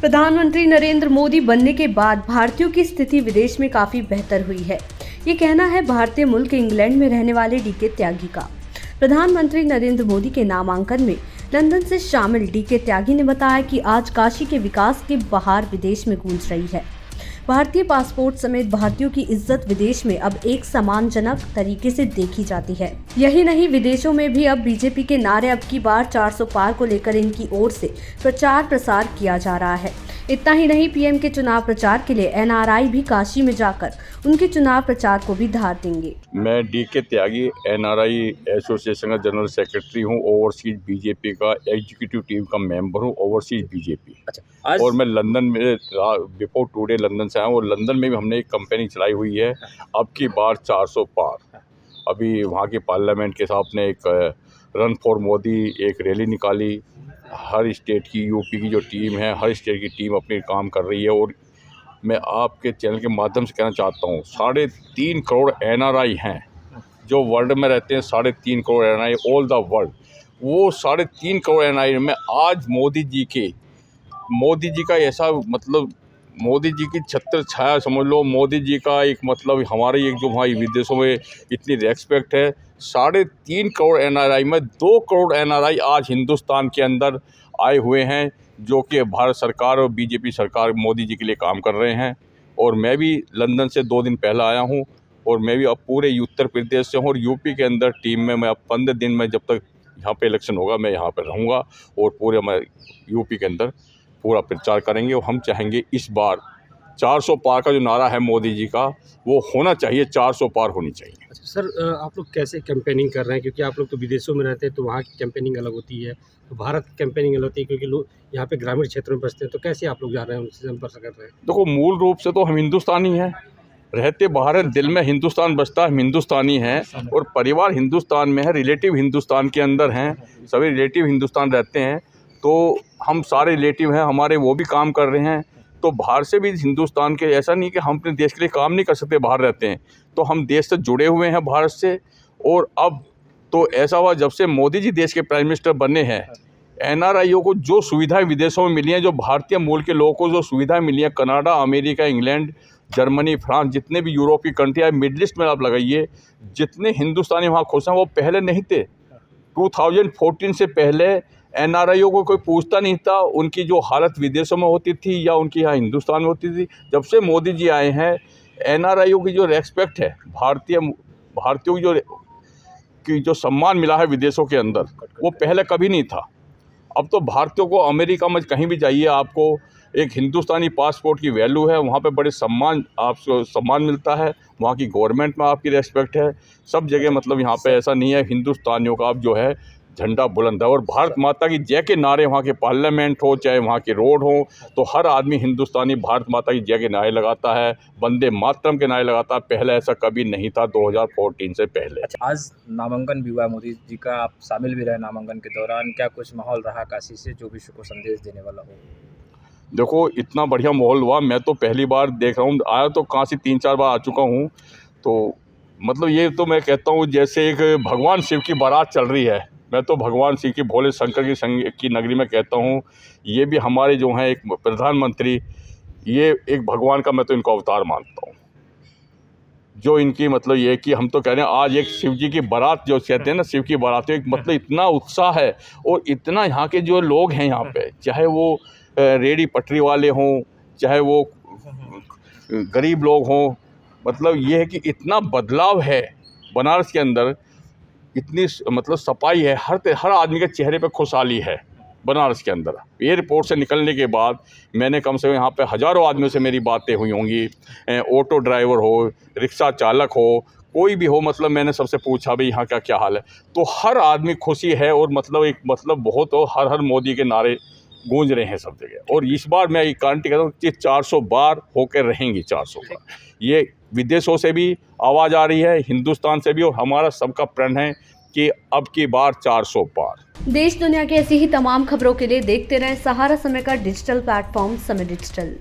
प्रधानमंत्री नरेंद्र मोदी बनने के बाद भारतीयों की स्थिति विदेश में काफी बेहतर हुई है। ये कहना है भारतीय मुल्क इंग्लैंड में रहने वाले डीके त्यागी का। प्रधानमंत्री नरेंद्र मोदी के नामांकन में लंदन से शामिल डीके त्यागी ने बताया कि आज काशी के विकास की बहार विदेश में गूंज रही है। भारतीय पासपोर्ट समेत भारतीयों की इज्जत विदेश में अब एक सम्मानजनक तरीके से देखी जाती है। यही नहीं, विदेशों में भी अब बीजेपी के नारे अब की बार 400 पार को लेकर इनकी ओर से प्रचार प्रसार किया जा रहा है। इतना ही नहीं, पीएम के चुनाव प्रचार के लिए एनआरआई भी काशी में जाकर उनके चुनाव प्रचार को भी धार देंगे। मैं डीके त्यागी एनआरआई एसोसिएशन का जनरल सेक्रेटरी हूं, ओवरसीज बीजेपी का एग्जीक्यूटिव टीम का मेंबर हूं, ओवरसीज बीजेपी। अच्छा, और मैं लंदन में बिफोर टुडे लंदन से आया हूं और लंदन में भी हमने एक कैंपेनिंग चलाई हुई है, अब की बार 400 पार। अभी वहां के पार्लियामेंट के साथ ने एक रन फॉर मोदी एक रैली निकाली। हर स्टेट की, यूपी की जो टीम है, हर स्टेट की टीम अपनी काम कर रही है। और मैं आपके चैनल के माध्यम से कहना चाहता हूँ, 3.5 करोड़ एनआरआई हैं जो वर्ल्ड में रहते हैं। 3.5 crore NRI all the world. वो 3.5 करोड़ एनआरआई में आज मोदी जी का ऐसा मतलब, मोदी जी की छत्र छाया समझ लो। मोदी जी का एक मतलब, हमारे एक जो वहाँ विदेशों में इतनी रेस्पेक्ट है। 3.5 करोड़ एनआरआई में 2 करोड़ एनआरआई आज हिंदुस्तान के अंदर आए हुए हैं, जो कि भारत सरकार और बीजेपी सरकार मोदी जी के लिए काम कर रहे हैं। और मैं भी लंदन से 2 दिन पहले आया हूं और मैं भी अब पूरे उत्तर प्रदेश से हूं और यूपी के अंदर टीम में मैं अब 15 दिन में, जब तक यहाँ पे इलेक्शन होगा, मैं यहाँ पर रहूँगा और पूरे मैं यूपी के अंदर पूरा प्रचार करेंगे। और हम चाहेंगे इस बार 400 पार का जो नारा है मोदी जी का, वो होना चाहिए, 400 पार होनी चाहिए। अच्छा सर, आप लोग कैसे कैंपेनिंग कर रहे हैं? क्योंकि आप लोग तो विदेशों में रहते हैं, तो वहाँ की कैंपेनिंग अलग होती है, तो भारत की कैंपेनिंग अलग होती है, क्योंकि लोग यहाँ पे ग्रामीण क्षेत्रों में बसते हैं। तो कैसे आप लोग जा रहे हैं, उनसे संपर्क कर रहे हैं? देखो, मूल रूप से तो हम हिंदुस्तानी हैं, रहते बाहर हैं, दिल में हिंदुस्तान बसता है, हम हिंदुस्तानी हैं और परिवार हिंदुस्तान में है, रिलेटिव हिंदुस्तान के अंदर हैं, सभी रिलेटिव हिंदुस्तान रहते हैं। तो हम सारे रिलेटिव हैं हमारे, वो भी काम कर रहे हैं। तो बाहर से भी हिंदुस्तान के, ऐसा नहीं कि हम अपने देश के लिए काम नहीं कर सकते, बाहर रहते हैं, तो हम देश से जुड़े हुए हैं भारत से। और अब तो ऐसा हुआ, जब से मोदी जी देश के प्राइम मिनिस्टर बने हैं, एनआरआईओ को जो सुविधाएं विदेशों में मिली हैं, जो भारतीय मूल के लोगों को जो सुविधाएं मिली हैं, Canada, America, England, Germany, France, जितने भी यूरोपीय कंट्री है, मिडल ईस्ट में आप लगाइए, जितने हिंदुस्तानी वहाँ खुश हैं, वो पहले नहीं थे। 2014 से पहले एनआरआईओ को कोई पूछता नहीं था, उनकी जो हालत विदेशों में होती थी या उनकी यहाँ हिंदुस्तान में होती थी। जब से मोदी जी आए हैं, एनआरआईओ की जो रेस्पेक्ट है, भारतीयों की जो सम्मान मिला है विदेशों के अंदर, वो पहले कभी नहीं था। अब तो भारतीयों को अमेरिका में कहीं भी जाइए, आपको एक हिंदुस्तानी पासपोर्ट की वैल्यू है, वहाँ पे बड़े आपको सम्मान मिलता है, वहाँ की गवर्नमेंट में आपकी रेस्पेक्ट है, सब जगह। मतलब यहाँ पे ऐसा नहीं है, हिंदुस्तानियों का अब जो है झंडा बुलंद है। और भारत माता की जय के नारे, वहाँ के पार्लियामेंट हो चाहे वहाँ के रोड हो, तो हर आदमी हिंदुस्तानी भारत माता की जय के नारे लगाता है, वंदे मातरम के नारे लगाता है। पहले ऐसा कभी नहीं था, 2014 से पहले। अच्छा, आज नामांकन भी हुआ मोदी जी का, आप शामिल भी रहे नामांकन के दौरान। क्या कुछ माहौल रहा काशी से, जो विश्व को संदेश देने वाला हो? देखो, इतना बढ़िया माहौल हुआ, मैं तो पहली बार देख रहा हूँ। आया तो काशी 3-4 बार आ चुका हूँ, तो मतलब ये तो मैं कहता हूँ जैसे एक भगवान शिव की बारात चल रही है। मैं तो भगवान शिव की, भोले शंकर की नगरी में कहता हूँ। ये भी हमारे जो हैं एक प्रधानमंत्री, ये एक भगवान का मैं तो इनको अवतार मानता हूँ। जो इनकी मतलब ये कि हम तो कह रहे हैं, आज एक शिव जी की बारात जो कहते हैं ना, शिव की बारात, एक मतलब इतना उत्साह है। और इतना यहाँ के जो लोग हैं यहाँ पे, चाहे वो रेडी पटरी वाले हों, चाहे वो गरीब लोग हों, मतलब ये है कि इतना बदलाव है बनारस के अंदर, इतनी मतलब सफाई है, हर आदमी के चेहरे पे खुशहाली है बनारस के अंदर। एयरपोर्ट से निकलने के बाद मैंने कम से कम यहाँ पे हज़ारों आदमियों से मेरी बातें हुई होंगी, ऑटो ड्राइवर हो, रिक्शा चालक हो, कोई भी हो, मतलब मैंने सबसे पूछा भाई यहाँ का क्या हाल है, तो हर आदमी खुशी है। और मतलब एक मतलब बहुत हो, हर मोदी के नारे गूंज रहे हैं सब जगह। और इस बार मैं एक गारंटी करता हूँ कि 400 बार होकर रहेंगी, 400 बार। ये विदेशों से भी आवाज़ आ रही है, हिंदुस्तान से भी, और हमारा सबका प्रण है कि अब की बार 400 पार। देश दुनिया की ऐसी ही तमाम खबरों के लिए देखते रहें सहारा समय का डिजिटल प्लेटफॉर्म समय डिजिटल।